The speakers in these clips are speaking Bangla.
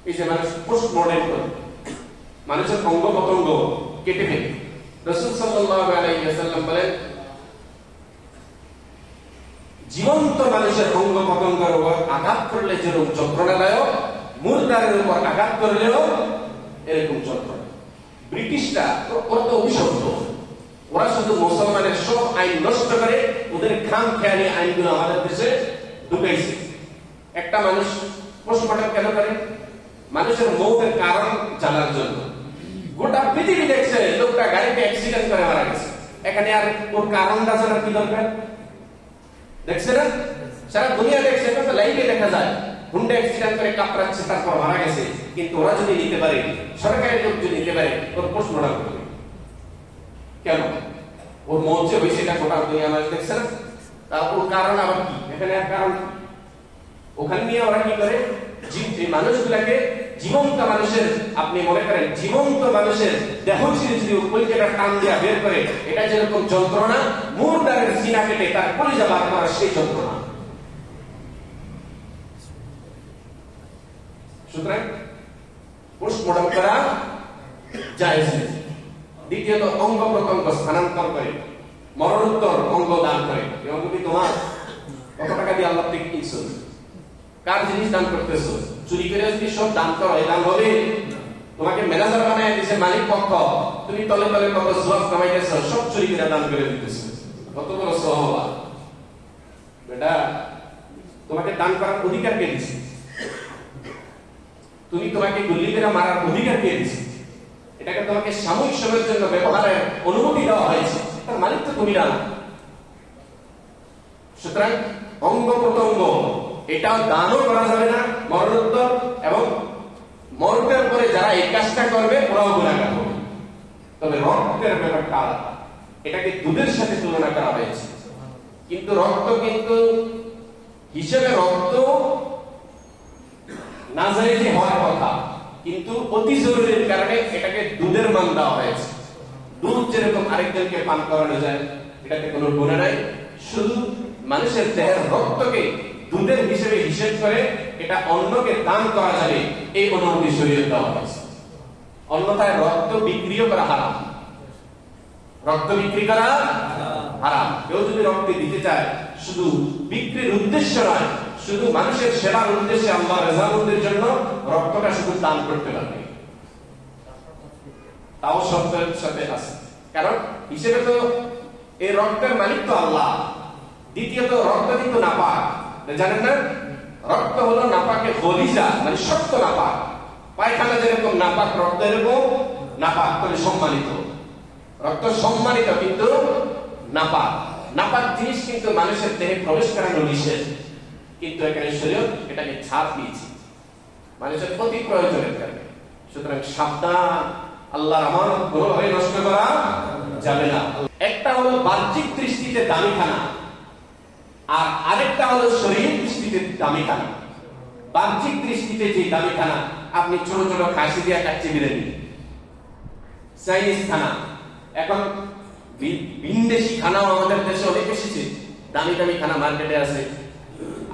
এই যে মানুষ পোস্ট মডার্ন করে মানুষের অঙ্গ প্রত্যঙ্গ কেটে ফেলে। রাসূল সাল্লাল্লাহু আলাইহি ওয়াসাল্লাম বলেন, জীবন্ত মানুষের অঙ্গ প্রত্যঙ্গের উপর আঘাত করলে যেরকম যন্ত্রণাদায়ক, মুর্দারের উপর আঘাত করলেও এরকম যন্ত্রণা। ব্রিটিশরা ওরা তো অভিশপ্ত, ওরা শুধু মুসলমানের সব আইন নষ্ট করে ওদের খামখেয়ালি আইনগুলো আমাদের দেশে ঢুকাইছে। একটা মানুষ পোস্টমর্টম কেন করে? মানুষের মৌতের কারণ জানার জন্য। গোটা পৃথিবী দেখছে লোকটা গাড়িতে অ্যাক্সিডেন্ট করে মারা গেছে, এখানে আর ওর কারণটা জানার কি দরকার? দেখছে না, সারা দুনিয়া দেখছে, তো লাইভে দেখা যায় হুন্ডা অ্যাক্সিডেন্ট করে কাপড়াচ্ছে তারপর মারা গেছে। কিন্তু ওরা যদি নিতে পারে, সরকারি লোক যদি নিতে পারে, ওর পোস্টমর্টম করবে কেন? ওর মৌচে হয়েছে, এটা গোটা দুনিয়া মানুষ দেখছে না। তারপর কারণ আবার কি? এখানে আর কারণ ওখানে নিয়ে ওরা কি করে? মানুষগুলাকে জীবন্ত মানুষের, আপনি মনে করেন জীবন্ত মানুষের দেহ ছিঁড়ে যদি কলিজাটা টান দিয়া বের করে, এটা যেরকম যন্ত্রণা, মুর্দারের সিনা কেটে তার কলিজা বার করা সেই যন্ত্রণা। সুতরাং পোস্টমর্টম করা জায়েজ নেই। দ্বিতীয়ত, অঙ্গ প্রত্যঙ্গ স্থানান্তর করে, মরণোত্তর অঙ্গ দান করে। এই অঙ্গটি তোমার, কত টাকা দিয়ে আল্লাহ থেকে কিনছো? কার জিনিস দান করতেছো? চুরি করে যদি সব দান করো, এই দান হবে? তোমাকে ম্যানেজার বানায় দিয়েছে মালিক পক্ষ, তুমি তলে তলে কত সওয়াব কামাইতেছো, সব চুরি করে দান করে দিতেছো। কত বড় সওয়াব বেটা! তোমাকে দান করার অধিকার কে দিয়েছে? তোমাকে গুলি করে মারার অধিকার কে দিয়েছে? এটাকে তোমাকে সাময়িক সময়ের জন্য ব্যবহারের অনুমতি দেওয়া হয়েছে, তার মালিক তো তুমি না। সুতরাং অঙ্গ প্রত্যঙ্গ এটাও দানও করা যাবে না, মরণোত্তর, এবং মরণের পরে যারা এই কাজটা করবে ওরাও গুনাহগার হবে। তবে রক্তের ব্যাপারটা আলাদা, এটাকে দুধের সাথে তুলনা করা হয়েছে। কিন্তু রক্ত কিন্তু হিসেবে রক্ত নাজায়েজ হওয়ার কথা, কিন্তু অতি জরুরির কারণে এটাকে দুধের মান দেওয়া হয়েছে। দুধ যেরকম আরেকজনকে পান করানো যায়, এটাতে কোনো গুনাহ নাই। শুধু মানুষের দেহের রক্তকে দুধের হিসেবে হিসেব করে এটা অন্যকে দান করা যাবে, এই অনুমতি শরীয়তে দেওয়া হয়েছে। অন্যথায় রক্ত বিক্রিও করা হারাম। রক্ত বিক্রি করা হারাম। কেউ যদি রক্ত দিতে চায়, শুধু বিক্রির উদ্দেশ্য নয়, শুধু মানুষের সেবার উদ্দেশ্যে, আল্লাহর রাজামন্দির জন্য রক্তটা শুধু দান করতে পারবে, তাও শর্তের সাথে আছে। কারণ হিসেবে তো এই রক্তের মালিক তো আল্লাহ। দ্বিতীয়ত, রক্ত কিন্তু নাপাক, জানেন না? রক্ত হলো নাপাকে গলিজা, মানে শক্ত নাপাক। পায়খানা যেরকম নাপাক, রক্ত এরকম নাপাক, মানে সম্মানিত। রক্ত সম্মানিত কিন্তু নাপাক। নাপাক জিনিস কিন্তু মানুষের দেহে প্রবেশ করানো নিষেধ, কিন্তু এখানে শরীয়ত এটাকে ছাড় দিয়েছে মানুষের অতি প্রয়োজনের কারণে। সুতরাং সাবধান, আল্লাহর আমানত কোনোভাবে নষ্ট করা যাবে না। একটা হলো বাহ্যিক দৃষ্টিতে দামি খানা, আর আরেকটা হলো শরীর দৃষ্টিতে দামি খানা। বাহ্যিক দৃষ্টিতে যে দামি খানা, আপনি ছোট ছোট খাসি দিয়া কাচ্চি বিরিয়ানি, চাইনিজ খানা, এখন ভিনদেশি খানাও আমাদের দেশে অনেক এসেছে, দামি দামি খানা মার্কেটে আছে।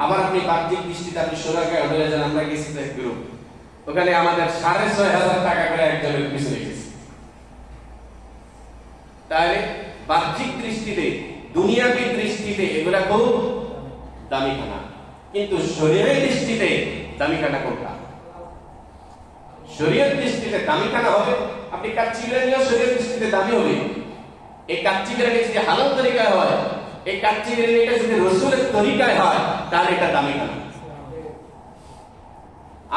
আবার আপনি বাহ্যিক দৃষ্টিতে আপনি সোনারগাঁও হোটেলে যান, আমরা গেছি এক গ্রুপ, ওখানে আমাদের 6,500 টাকা করে একজনের পিছনে গেছে। তাহলে বাহ্যিক দৃষ্টিতে, দুনিয়াবী দৃষ্টিতে এগুলা খুব দামি খানা, কিন্তু শরীরের দৃষ্টিতে দামি খানা কোনটা? শরীরের দৃষ্টিতে দামি খানা হবে, আপনি কাচ্চি বিরিয়ানিও শরীরের দৃষ্টিতে দামি হবে। এই কাচ্চি বিরিয়ানি যদি হালাল তরিকায় হয়, এই কাচ্চি বিরিয়ানিটা যদি রাসূলের তরিকায় হয়, তাহলে এটা দামি খানা।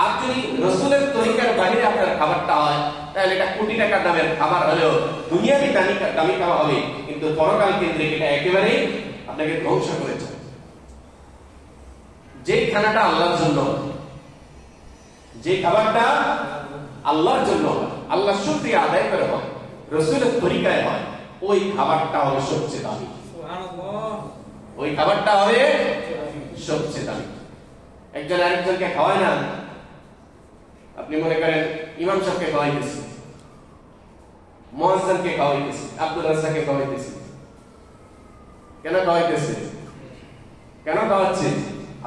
আর যদি রাসূলের তরিকার বাইরে আপনার খাবারটা হয়, তাহলে এটা কোটি টাকা দামের খাবার হলেও দুনিয়াবি দামি খাওয়া হবে, কিন্তু পরকাল কেন্দ্রিক এটা একেবারেই আপনাকে ধ্বংস করেছে। যে খানাটা আল্লাহর জন্য, যে খাবারটা আল্লাহর জন্য হয়, আল্লাহ শুকরিয়া আদায় করে হয়, রাসূলের তরিকায় হয়, ওই খাবারটা হবে সবচেয়ে দামি। ওই খাবারটা হবে সবচেয়ে দামি। একজন আরেকজনকে খাওয়ায় না, আপনি মনে করেন ইমাম সাহেবকে খাওয়াইতেছি, মুয়াজ্জিনকে খাওয়াইতেছি, আব্দুল রাজ্জাককে খাওয়াইতেছি। কেন খাওয়াইতেছে? কেন খাওয়াচ্ছে?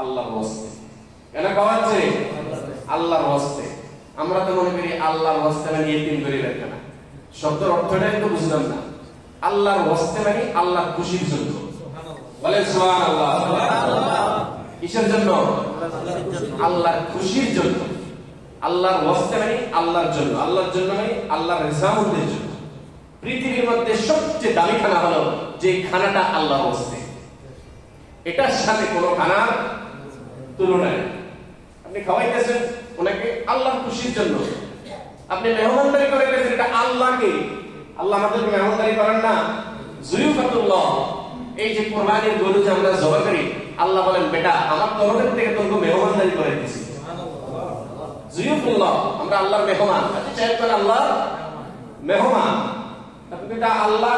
আল্লাহর ওয়াস্তে। কেন খাওয়াচ্ছে? আল্লাহর ওয়াস্তে। আমরা তো মনে করি আল্লাহর ওয়াস্তে মানে ইতিম গরিবের খানা। শব্দের অর্থটাই তো বুঝলাম না। আল্লাহর ওয়াস্তে মানে আল্লাহর খুশির জন্য। বলেন সুবহানাল্লাহ। কিসের জন্য? আল্লাহর খুশির জন্য। আল্লাহর ওয়াস্তে মানে আল্লাহর জন্য। আল্লাহর জন্য মানে আল্লাহর রিজামতের জন্য। পৃথিবীর মধ্যে সবচেয়ে দামি খানা হলো যে খানাটা আল্লাহর ওয়াস্তে। এটার সাথে কোনো খানার তুলনা নেই। আপনি খাওয়াইতেছেন ওনাকে আল্লাহর খুশির জন্য, আপনি মেহমানদারি করাইতেছেন এটা আল্লাহকে। আল্লাহ আমাদেরকে মেহমানদারি করেন না। যুয়ুফাতুল্লাহ, এই যে কুরবানির গরু যে আমরা জবাই করি, আল্লাহ বলেন বেটা আমার তরফের থেকে তোমাকে মেহমানদারি করে দিয়েছি। যুয়ুফুল্লাহ, আমরা আল্লাহর মেহমান। আপনি চাইতেন আল্লাহর মেহমান, আপনি এটা আল্লাহ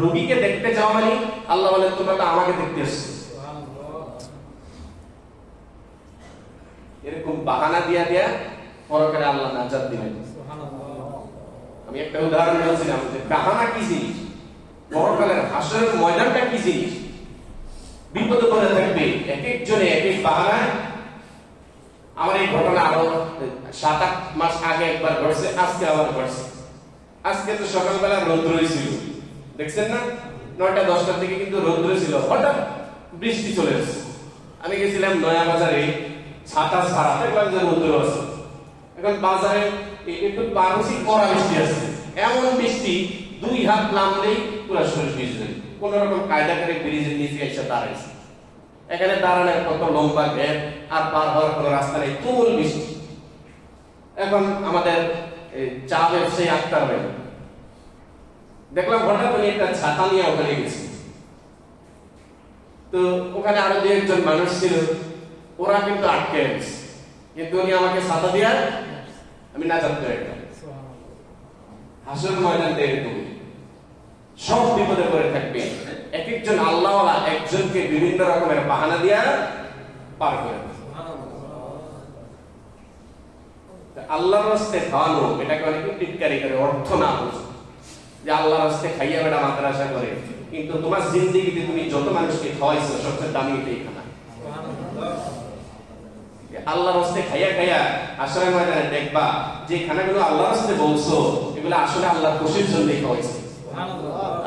রোগীকে দেখতে যাওয়া মানে আল্লাহ বলেন তোমরা তো আমাকে দেখতে এসেছো। এরকম বাহানা দিয়া দিয়া পরকালে আল্লাহ নাজাত দিবেন। আমি একটা উদাহরণ বলছিলাম যে বাহানা কি জিনিস, পরকালের হাসরের ময়দানটা কি জিনিস। বিপদে পড়ে থাকবে এক একজনে এক এক বাহানায়। আমার এই ঘটনা আরো 7-8 মাস আগে একবার ঘটছে, আজকে আবার ঘটছে। আজকে তো সকালবেলা রৌদ্রই ছিল, দেখছেন না? 9টা-10টার দিকে কিন্তু রৌদ্র ছিল, হঠাৎ বৃষ্টি চলে এসেছে। আমি গেছিলাম নয়া বাজারে, ছাতা ছাড়া দেখলাম যে রৌদ্র আছে। এখন বাজারে একটু পারছি কড়া বৃষ্টি আছে, এমন বৃষ্টি 2 হাত নামলেই পুরো শরীর ভিজে যায়। কোন রকম কায়দা করে ব্রিজের নিচে এসে দাঁড়াইছে। এখানে দাঁড়ানোর কত লম্বা গ্যাপ, আর পার হওয়ার কোনো রাস্তা নেই, তুমুল বৃষ্টি। এখন আমাদের চা ব্যবসায়ী আক্তার ভাই দেখলাম হঠাৎ উনি একটা ছাতা নিয়ে ওখানে গেছে। তো ওখানে আরো 2-1 মানুষ ছিল, ওরা কিন্তু আটকে গেছে, কিন্তু উনি আমাকে ছাতা দিয়া আমি না জানতে পারলাম। হাসরের ময়দান থেকে তুমি সব বিপদে পড়ে থাকবে। এক একজন আল্লাহওয়ালা একজনকে বিভিন্ন রকমের বাহানা দিয়া পার করে। আল্লাহর রাস্তে খাওয়ানো এটাকে অনেকে টিটকারি করে, অর্থ না বুঝে যে আল্লাহর রাস্তে খাইয়া বেটা মাদ্রাসা করে, কিন্তু তোমার জিন্দেগিতে তুমি যত মানুষকে খাওয়াইছো সবচেয়ে দামি এটাই খানা। আল্লাহর রাস্তে খাইয়া খাইয়া হাসরের ময়দানে দেখবা যে খানাগুলো আল্লাহর রাস্তে বলছো এগুলো আসলে আল্লাহর খুশির জন্যই খাওয়াইছে।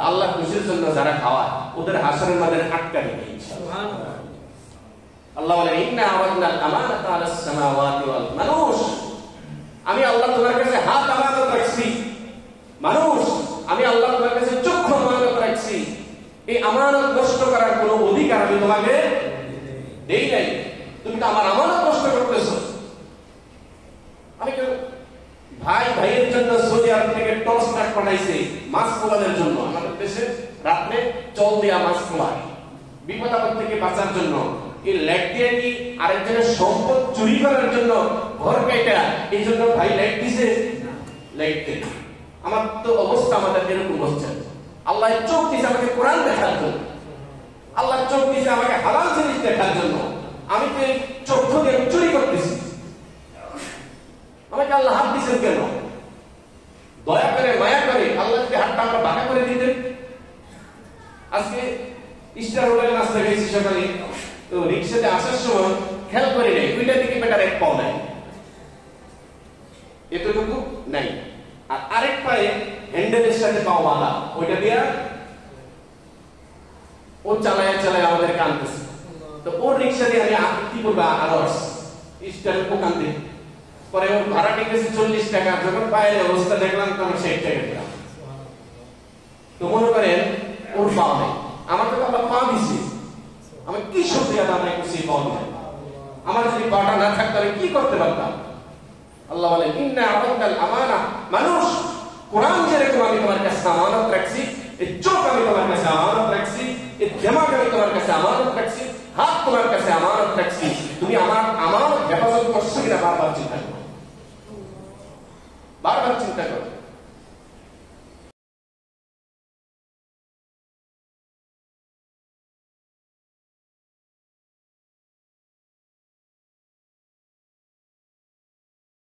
আল্লাহর খুশির জন্য যারা খাওয়ায় ওদের হাসরের ময়দানে আটকা দিবে ইনশাআল্লাহ। আল্লাহ বলেন ইন্না আরাদনাল আমানাতা আলাস সামাওয়াতি ওয়াল মানুষ, আমি আল্লাহ তোমার কাছে হাত আমানত রাখছি। মানুষ, আমি আল্লাহ তোমার কাছে চক্ষু আমানত রাখছি। এই আমানত নষ্ট করার কোনো অধিকার আমি তোমাকে দেই নাই। তুমি তো আমার আমানত নষ্ট করতেছো। আমি ভাই ভাইয়ের জন্য সৌদি আরব থেকে টস ট্রাক পাঠাইছে মাছ পোলাদের জন্য। আমাদের দেশে রাত্রে জল দেয়া মাছ পোলায় বিপদ আপদ থেকে বাঁচার জন্য। এই লেট দিয়ে কি আরেকজনের সম্পদ চুরি করার জন্য ঘর কাইটা এই জন্য ভাই লেট দিছে? লেট দেয়। আমার তো অবস্থা আমাদের এরকম হচ্ছে। আল্লাহ চোখ দিয়েছে আমাকে কোরআন দেখার জন্য, আল্লাহ চোখ দিয়েছে আমাকে হালাল জিনিস দেখার জন্য। আমি তো চক্ষু দিয়ে চুরি করতেছি। আমাকে আল্লাহ হাত দিয়েছেন কেন? দয়া করে মায়া করে আল্লাহ যদি হাতটা আমরা বাঁকা করে দিতেন। আজকে স্টার হোটেল নাস্তা খেয়েছি সকালে, তো রিক্সাতে আসার সময় খেয়াল করে নেই ওইটার দিকে বেটার এক পাও নাই, এতটুকু নাই, আর আরেক পায়ে হ্যান্ডেলের সাথে পাও বাঁধা, ওইটা দিয়া ও চালায় চালায় আমাদেরকে আনতেছে। তো ওর রিক্সা দিয়ে আমি কি করবো আরো স্টার ওখান থেকে পরে ওর ভাড়া টিকেছে 40 টাকা। যখন পায়ের অবস্থা দেখলাম তখন 60 টাকা দিলাম। তো মনে করেন ওর পা নেই, আমাকে তো আল্লাহ পা দিছে, আমি কি সত্যি আদায় করছি পা নেই। আমার যদি পাটা না থাকতো আমি কি করতে পারতাম? আল্লাহ বলেন ইন্না আরাদনাল আমানা, মানুষ কোরআন যেরকম আমি তোমার কাছে আমানত রাখছি, এই চোখ আমি তোমার কাছে আমানত রাখছি, এই দিমাগ আমি তোমার কাছে আমানত রাখছি, হাত তোমার কাছে আমানত রাখছি। তুমি আমার আমানত হেফাজত করছো কিনা বারবার চিন্তা করো, বারবার চিন্তা করো।